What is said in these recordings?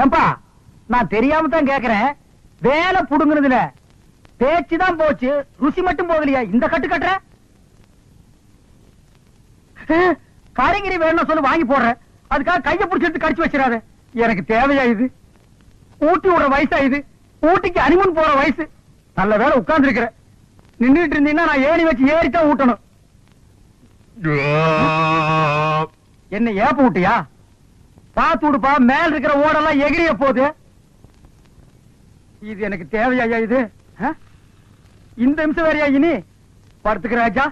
ஏன்பா நான் தெரியாம தான் கேக்குறேன், வேலை புடுங்குனதுல பேச்சுதான் போச்சு, ருசி மட்டும் போகலையா? இந்த கட்டு கட்டுற காய்கறி வேணும் சொல்லு, வாங்கி போடுறேன். அதுக்காக கையை பிடிச்சிட்டு கடிச்சு வச்சிடாத. எனக்கு தேவையா இது? ஊட்டி விடுற வயசா இது? ஊட்டிக்கு அனிமன் போற வயசு. நல்ல வேலை உட்கார்ந்து இருக்கிற. நின்றுட்டு இருந்தீங்கன்னா நான் ஏணி வச்சு ஏறித்தான் ஊட்டணும். என்ன ஏப்ப விட்டியா? பாத்து விடுப்பா, மேல இருக்கிற ஓடெல்லாம் எகிரிய போகுது. இது எனக்கு தேவையா இது? இந்த நிமிஷம் வேறையா இனி? படுத்துக்கிற ராஜா.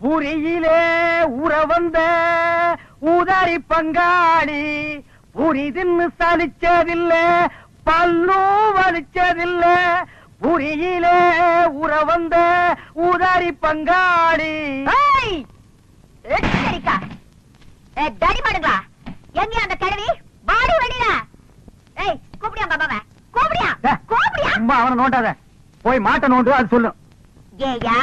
பூரியிலே ஊற வந்த ஊதாரி பங்காளி, பூரி தின்னு சலிச்சதில்ல, பல்லும் வலிச்சதில்ல. பூரியிலே ஊற வந்த ஊதாரி பங்காளி. தடிமாடுங்களா எங்க அந்த கிழவி? பாடி வடில. ஏய் கூப்பிடியா பாபாவ? கூப்பிடியா? கூப்பிடியா? அம்மா அவனை நோண்டாத, போய் மாட்ட நோண்டு, அது சொல்லு. ஏயா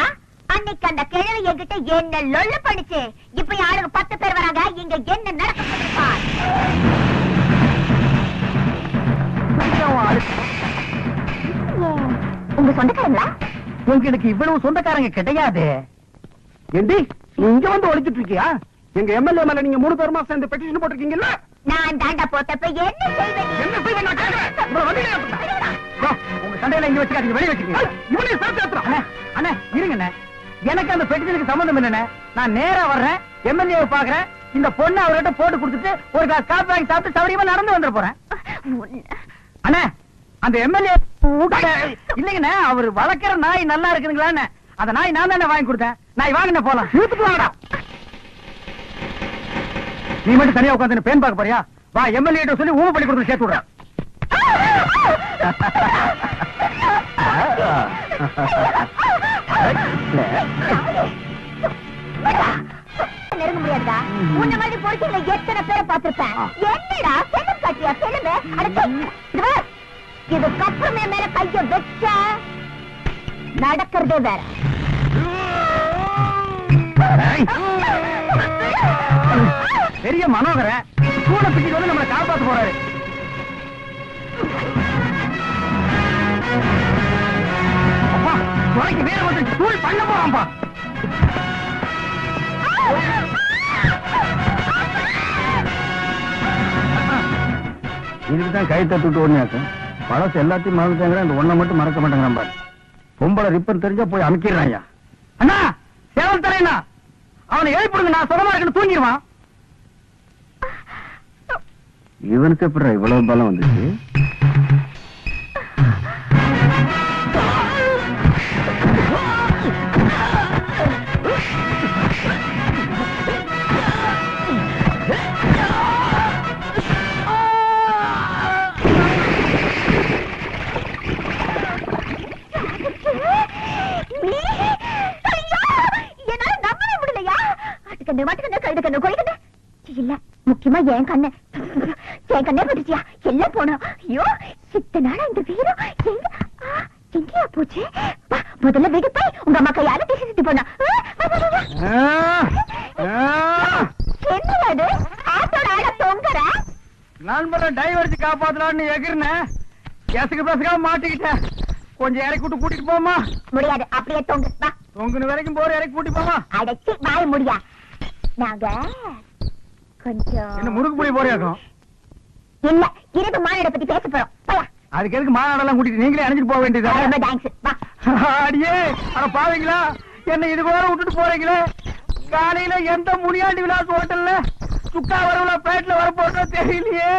அன்னைக்கு அந்த கிழவி என்கிட்ட என்ன லொல்லு பண்ணிச்சு. இப்ப யாருக்கு 10 பேர் வராங்க, இங்க என்ன நடக்க? உங்க சொந்தக்காரங்களா? உங்களுக்கு இவ்வளவு சொந்தக்காரங்க கிடையாது. ஏண்டி இங்க வந்து ஒளிச்சிட்டு இருக்கியா? எங்க எம்எல்ஏ மேல நீங்க 3 பேருமா சேர்ந்து பெட்டிஷன் போட்டிருக்கீங்கல்ல? நான் தாண்டா போட்டப்ப என்ன செய்வேன்? என்ன செய்வேன் நான் கேக்குறேன். உங்க சண்டையில இங்க வச்சுக்காதீங்க, வெளிய வச்சுக்கீங்க. இவனே சேர்த்து அண்ணே இருங்கண்ணே, எனக்கு அந்த பெட்டிஷனுக்கு சம்பந்தம் இல்லண்ணே. நான் நேரா வர்றேன், எம்எல்ஏ பாக்குறேன். இந்த பொண்ணு அவர்கிட்ட போட்டு கொடுத்துட்டு ஒரு கிளாஸ் காப்பி வாங்கி சாப்பிட்டு சௌரியமா நடந்து வந்துட போறேன். அண்ணே அந்த எம்எல்ஏ இல்லைங்கண்ணே, அவர் வளர்க்கிற நாய் நல்லா இருக்குதுங்களான்னு அந்த நாய் நான் தானே வாங்கி கொடுத்தேன். நாய் வாங்கின போலாம். வாங்கடா. நீ மட்டும் தனியா உட்காந்து பேன் பார்க்க போறியா? வா, எம்எல்ஏ சொல்லி ஊமை பண்ணி கொடுத்து சேர்த்து விடுறேன். நெருங்க முடியாதா? உன்ன மாதிரி பொறுக்கில எத்தனை பேரை பார்த்திருப்பேன். என்னடா செல்லம் காட்டியா? செல்லுமே இதுக்கப்புறமே மேல கைய வச்ச நடக்கிறதே வேற. பெரிய மனோகர கூட பிடிச்சு வந்து நம்மளை காப்பாற்ற போறாரு. அப்பா துறைக்கு வேற வந்து தூள் பண்ண போறான்பா. இதுக்குதான் கை தட்டுட்டு ஓடினாக்கும் பழசு எல்லாத்தையும் மறந்துட்டாங்க, இந்த ஒன்ன மட்டும் மறக்க மாட்டேங்கிறான் பாரு. பொம்பளை ரிப்பன் தெரிஞ்சா போய் அமைக்கிறான். அண்ணா சேவல் தரையண்ணா, அவனை எழுப்பிடுங்க, நான் சுகமா இருக்குன்னு தூங்கிடுவான். இவனுக்கு எப்படி இவ்வளவு பலம் வந்துச்சு? முக்கியமா என் கண்ணே பட்டுச்சியா? எல்லாம் போனோம். ஐயோ இத்தனை நாளா இந்த வீரம் எங்கேயா போச்சு? முதல்ல வீடு போய் உங்க அம்மா கையால பேசி சுத்தி போனா. என்னது ஆத்தோட ஆள தொங்குற? நண்பரை டைவர்ஸ் காப்பாத்தலான்னு எகிர்னேன், கேசுக்கு பேசுக்காம மாட்டிக்கிட்டேன். கொஞ்சம் இறக்கி விட்டு கூட்டிட்டு போமா? முடியாது, அப்படியே தொங்கு. தொங்குன வரைக்கும் போற இறக்கி கூட்டி போமா? அடைச்சி வாய முடியா? நாங்க கொஞ்சம் என்ன முறுக்கு புளி போறியாக்கும்? இல்ல, இரவு மாநாட பத்தி பேச போறோம். அதுக்கு எதுக்கு மாநாடெல்லாம் கூட்டிட்டு நீங்களே அணைஞ்சிட்டு போக வேண்டியது? அடியே அட பாவீங்களா, என்ன இது கூட விட்டுட்டு போறீங்களே? காலையில எந்த முனியாண்டி விலாஸ் ஹோட்டல்ல சுக்கா வரவுல பிளேட்ல வர போட்டோ தெரியலையே.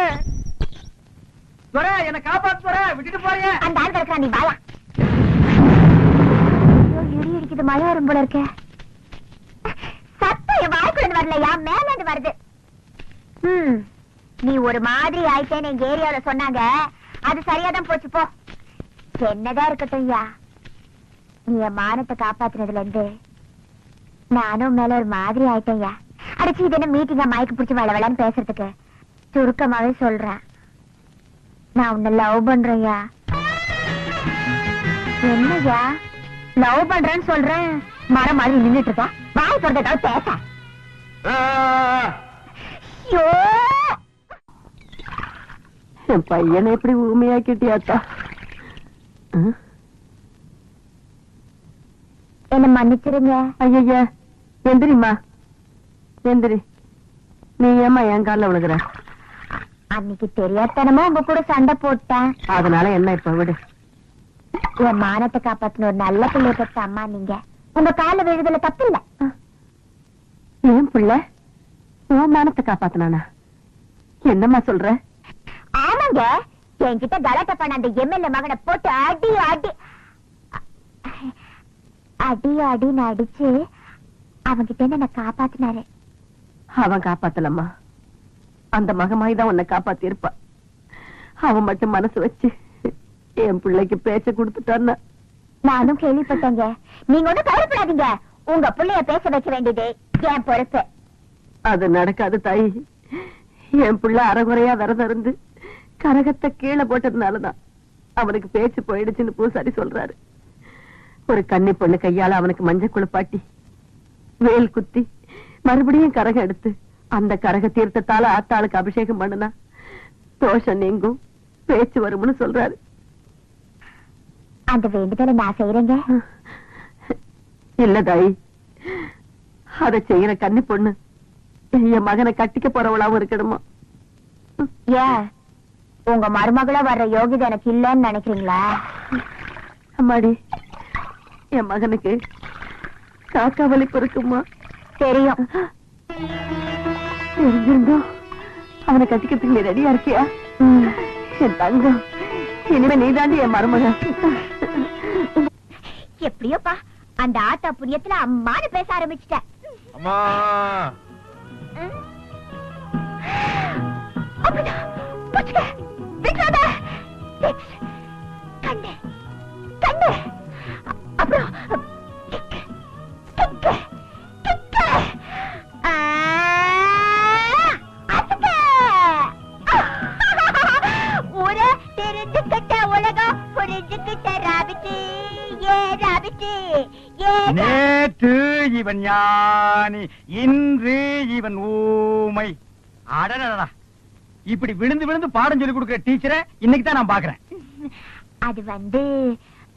என்ன காப்பாத்து போற, விட்டுட்டு போறீங்க. அந்த ஆள் கிடக்குறா, நீ வாயா. இடி இடிக்குது, மழை வரும் போல இருக்க. சத்தம் வாய்க்குள்ள வரலையா, மேல வருது. நீ ஒரு மாதிரி ஆயிட்டேன்னு எங்க ஏரியாவில சொன்னாங்க, அது சரியாதான் போச்சு போ. என்னதான் இருக்கட்டும் ஐயா, நீ என் மானத்தை காப்பாத்தினதுல இருந்து நானும் மேல ஒரு மாதிரி ஆயிட்டேன் ஐயா. அடிச்சு இது என்ன மீட்டிங்கா மயக்கு பிடிச்சி வளவளன்னு பேசுறதுக்கு? சுருக்கமாவே சொல்றேன், நான் உன்னை லவ் பண்றேன் ஐயா. என்னய்யா லவ் பண்றேன்னு சொல்றேன், மரம் மாதிரி நின்னுட்டு இருக்கா? வாய் சொல்றதாவது பேச. ஐயோ என் பையனை எப்படி ஊமையாக்கிட்டியாத்தா? என்ன மன்னிச்சிருங்க. ஐயா எந்திரிம்மா, எந்திரி. நீ ஏமா என் காலில் விழுகிற? அன்னைக்கு தெரியாதனமா உங்க கூட சண்டை போட்டேன். அதனால என்ன இப்ப விடு. என் மானத்தை காப்பாத்தின ஒரு நல்ல பிள்ளைய பெற்ற அம்மா நீங்க. உங்க கால விழுதுல தப்பு இல்ல. ஏன் பிள்ளை உன் மானத்தை காப்பாத்தினானா? என்னம்மா சொல்ற? ஆமாங்க, என்கிட்ட கலாட்டா பண்ண அந்த எம்எல்ஏ மகனை போட்டு அடி அடி அடி அடின்னு அடிச்சு அவன்கிட்ட என்ன காப்பாத்தினாரு. அவன் காப்பாத்தலம்மா, அந்த மகமாய்தான் உன்னை காப்பாத்தி இருப்பா. அவன் மட்டும் மனசு வச்சு என் பிள்ளைக்கு பேச்ச கொடுத்துட்டான்னா. நானும் கேள்விப்பட்டேங்க. நீங்க ஒண்ணும் கவலைப்படாதீங்க, உங்க பிள்ளைய பேச வைக்க வேண்டியது என் பொறுப்பு. அது நடக்காது தாயி. என் பிள்ளை அறகுறையா விரதம் இருந்து கரகத்தை கீழே போட்டதுனாலதான் அவனுக்கு பேச்சு போயிடுச்சுன்னு பூசாரி சொல்றாரு. ஒரு கன்னி பொண்ணு கையால அவனுக்கு மஞ்சள் குளிப்பாட்டி வேல் குத்தி மறுபடியும் கரகம் எடுத்து அந்த கரக தீர்த்தத்தால ஆத்தாளுக்கு அபிஷேகம் பண்ணுனா தோஷம் நீங்கும், பேச்சு வரும்னு சொல்றாரு. அந்த வேண்டுதலை நான் செய்யறேங்க. இல்ல தாயி, அதை செய்யற கன்னி பொண்ணு என் மகனை கட்டிக்க போறவளாவும் இருக்கணுமா? ஏன் உங்க மருமகளா வர்ற யோகிதை எனக்கு இல்லன்னு நினைக்கிறீங்களா? அம்மாடி, என் மகனுக்கு காக்கா வலிப்பு இருக்குமா? தெரியும். தெரிஞ்சிருந்தோம் அவனை கட்டிக்கிறதுக்கு நீ ரெடியா இருக்கியா? என் தங்கம், இனிமே நீதாண்டி என் மருமக. எப்படியோப்பா அந்த ஆத்தா புண்ணியத்துல அம்மானு பேச ஆரம்பிச்சிட்டேன். அம்மா அப்படிதான் புடிச்சுக்க, விட்டுறாத. கண்ணு கண்ணு, அப்புறம் கிக்கு, கிக்கு, கிக்கு. அசுக்க. ஊரை தெரிஞ்சுக்கிட்ட உலகம் புரிஞ்சுக்கிட்ட ராபிச்சு, ஏ ராபிச்சு, ஏ. நேற்று இவன் ஞானி, இன்று இவன் ஊமை. அடடடா, இப்படி விழுந்து விழுந்து பாடம் சொல்லி கொடுக்கிற டீச்சரை இன்னைக்கு தான் நான் பாக்குறேன். அது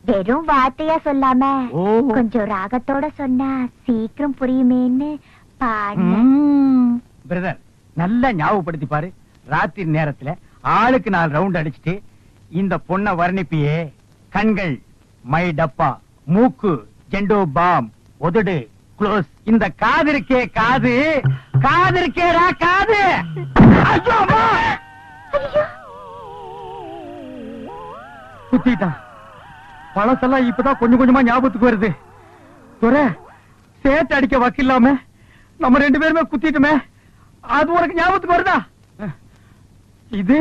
வெறும் வார்த்தையா சொல்லாம ஓ. கொஞ்சம் ராகத்தோட சொன்னா சீக்கிரம் புரியுமேன்னு பாடினேன். பிரதர், நல்லா ஞாபகப்படுத்தி பாரு. ராத்திரி நேரத்துல ஆளுக்கு 4 ரவுண்ட் அடிச்சுட்டு இந்த பொண்ணை வர்ணிப்பியே. கண்கள் மை டப்பா, மூக்கு ஜெண்டோ பாம், உதடு க்ளோஸ். இந்த காது இருக்கே காது, காது இருக்கேடா காது. ஐயோ அம்மா! குத்திட்டான். பழசெல்லாம் இப்பதான் கொஞ்சம் கொஞ்சமா ஞாபகத்துக்கு வருது. துரை, சேட்டு அடிக்க வக்கில்லாம நம்ம 2 பேருமே குத்திட்டுமே, அது உனக்கு ஞாபகத்துக்கு வருதா? இது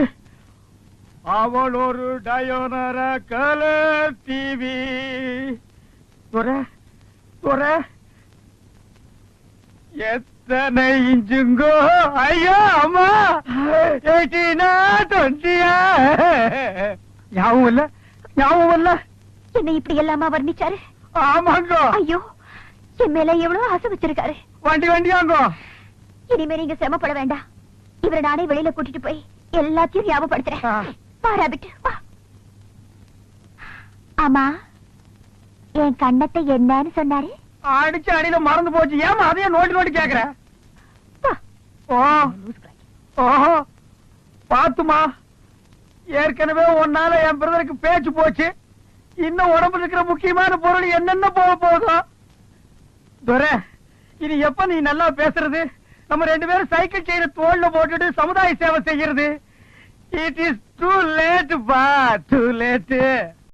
அவள் ஒரு டயோனர கலர் டிவி. துரை துரை, எத்தனை இன்ச்சுங்கோ? ஐயோ அம்மா, 18 20. ஞாபகம் இல்ல, ஞாபகம் இல்ல. என்ன இப்படி எல்லாமா வர்ணிச்சாரு? ஆமாங்க. ஐயோ, என் மேல எவ்வளவு ஆசை வச்சிருக்காரு. வண்டி வண்டியாங்கோ. இனிமே நீங்க சிரமப்பட வேண்டாம். இவரை நானே வெளியில கூட்டிட்டு போய் எல்லாத்தையும் ஞாபகப்படுத்துறேன். பாராபிட்டு வா. ஆமா, என் கண்ணத்தை என்னன்னு சொன்னாரு? அடிச்சு அடியில மறந்து போச்சு. ஏமா அதையே நோண்டி நோண்டி கேக்குற? ஓ ஓஹோ, பாத்துமா, ஏற்கனவே உன்னால என் பிரதருக்கு பேச்சு போச்சு. இன்னும் உடம்புல இருக்கிற முக்கியமான பொருள் என்னென்ன போக போகுதோ. துரை, இனி எப்ப நீ நல்லா பேசுறது? நம்ம 2 பேரும் சைக்கிள் செயின தோல்ல போட்டுட்டு சமுதாய சேவை செய்யறது. இட் இஸ் டூ லேட் பா, டூ லேட்.